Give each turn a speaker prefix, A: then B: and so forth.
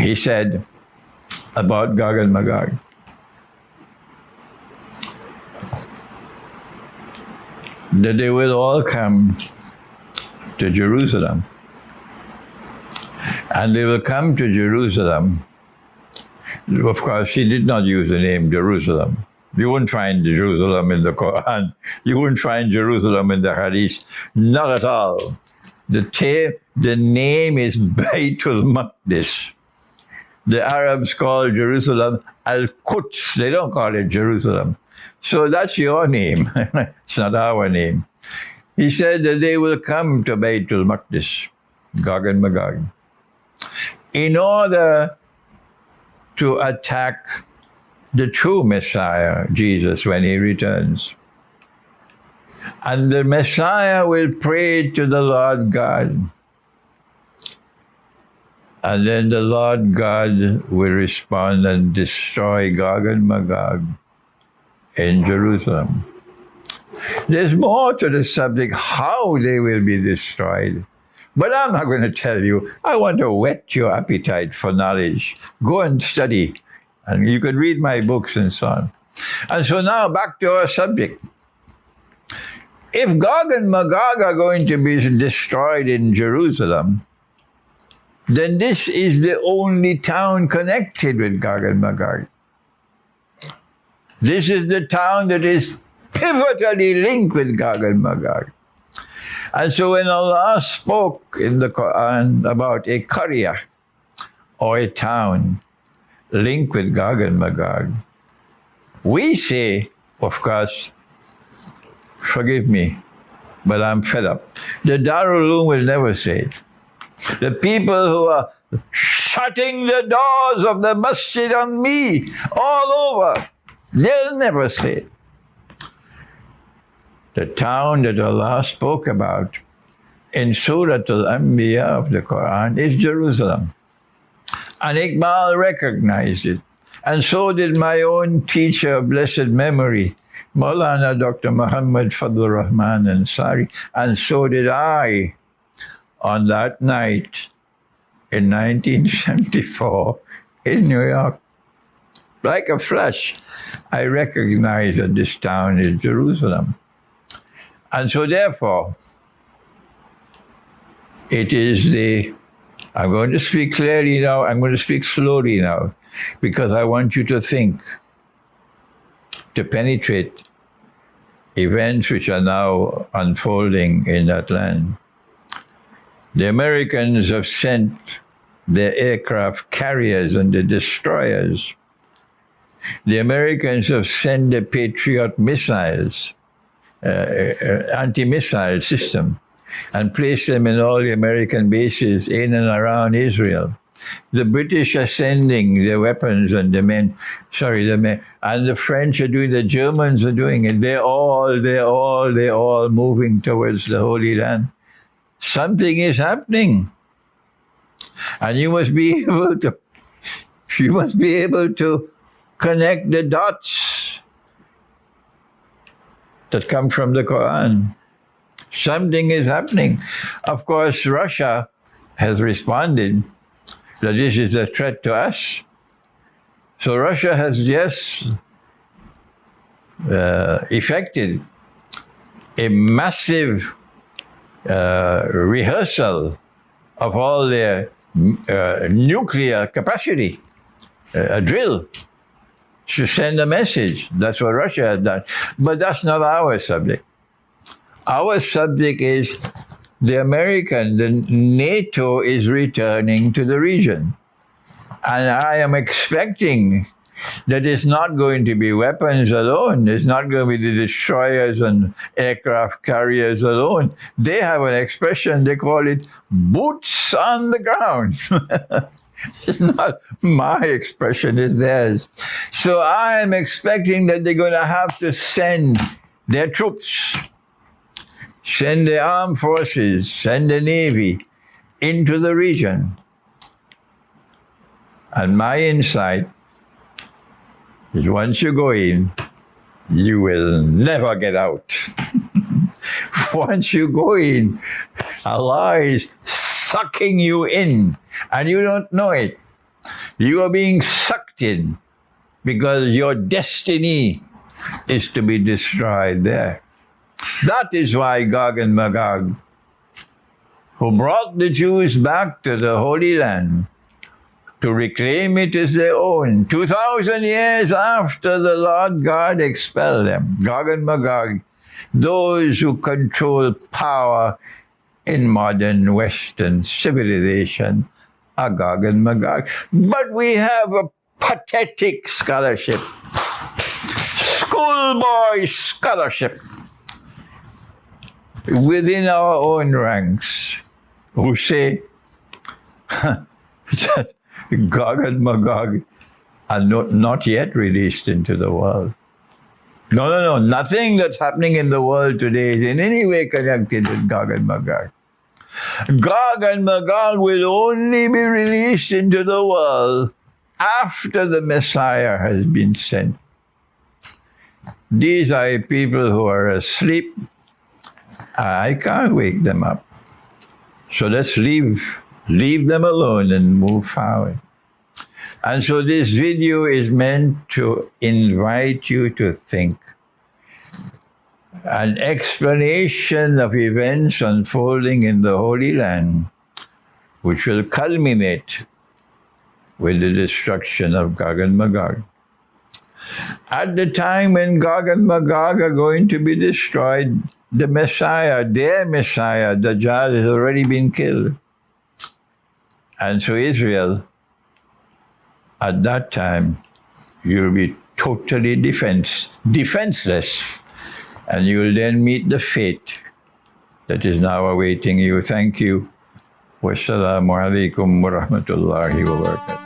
A: he said about Gog and Magog. That they will all come to Jerusalem. And they will come to Jerusalem. Of course, he did not use the name Jerusalem. You wouldn't find Jerusalem in the Quran. You wouldn't find Jerusalem in the Hadith. Not at all. The name is Baytul Maqdis. The Arabs call Jerusalem Al-Quds. They don't call it Jerusalem. So that's your name. It's not our name. He said that they will come to Baytul Maqdis, Gog and Magog, in order to attack the true Messiah, Jesus, when he returns. And the Messiah will pray to the Lord God. And then the Lord God will respond and destroy Gog and Magog in Jerusalem. There's more to the subject, how they will be destroyed. But I'm not going to tell you. I want to whet your appetite for knowledge. Go and study. And you can read my books and so on. And so now back to our subject. If Gog and Magog are going to be destroyed in Jerusalem, then this is the only town connected with Gog and Magog. This is the town that is pivotally linked with Gog and Magog. And so when Allah spoke in the Quran about a Qaryah, or a town linked with Gog and Magog, we say, of course, forgive me, but I'm fed up. The Darul Uloom will never say it. The people who are shutting the doors of the masjid on me all over, they'll never say it. The town that Allah spoke about in Surah Al-Anbiya of the Quran is Jerusalem. And Iqbal recognized it. And so did my own teacher of blessed memory, Maulana Dr. Muhammad Fadlur Rahman Ansari. And so did I on that night in 1974 in New York. Like a flash, I recognized that this town is Jerusalem. And so therefore, it is I'm going to speak clearly now, I'm going to speak slowly now, because I want you to think, to penetrate events which are now unfolding in that land. The Americans have sent their aircraft carriers and the destroyers. The Americans have sent the Patriot missiles, anti-missile system, and placed them in all the American bases in and around Israel. The British are sending their weapons and and the French are doing, the Germans are doing it. They're all moving towards the Holy Land. Something is happening. And you must be able to connect the dots that come from the Quran. Something is happening. Of course, Russia has responded that this is a threat to us. So Russia has just effected a massive rehearsal of all their nuclear capacity, a drill, to send a message. That's what Russia has done. But that's not our subject. Our subject is the NATO is returning to the region. And I am expecting that it's not going to be weapons alone. It's not going to be the destroyers and aircraft carriers alone. They have an expression, they call it boots on the ground. It's not my expression, it's theirs. So I am expecting that they're going to have to send their troops, send the armed forces, send the Navy into the region. And my insight is once you go in, you will never get out. Once you go in, Allah is sucking you in, and you don't know it. You are being sucked in because your destiny is to be destroyed there. That is why Gog and Magog, who brought the Jews back to the Holy Land to reclaim it as their own, 2,000 years after the Lord God expelled them, Gog and Magog, those who control power in modern Western civilization, are Gog and Magog. But we have a pathetic scholarship, schoolboy scholarship, within our own ranks, who say that Gog and Magog are not yet released into the world. No. Nothing that's happening in the world today is in any way connected with Gog and Magog. Gog and Magog will only be released into the world after the Messiah has been sent. These are people who are asleep. I can't wake them up. So let's leave them alone and move forward. And so this video is meant to invite you to think. An explanation of events unfolding in the Holy Land, which will culminate with the destruction of Gog and Magog. At the time when Gog and Magog are going to be destroyed, the Messiah, their Messiah, Dajjal, has already been killed. And so Israel, at that time, you'll be totally defenseless. And you will then meet the fate that is now awaiting you. Thank you. Wassalamu alaikum wa rahmatullahi wa barakatuh.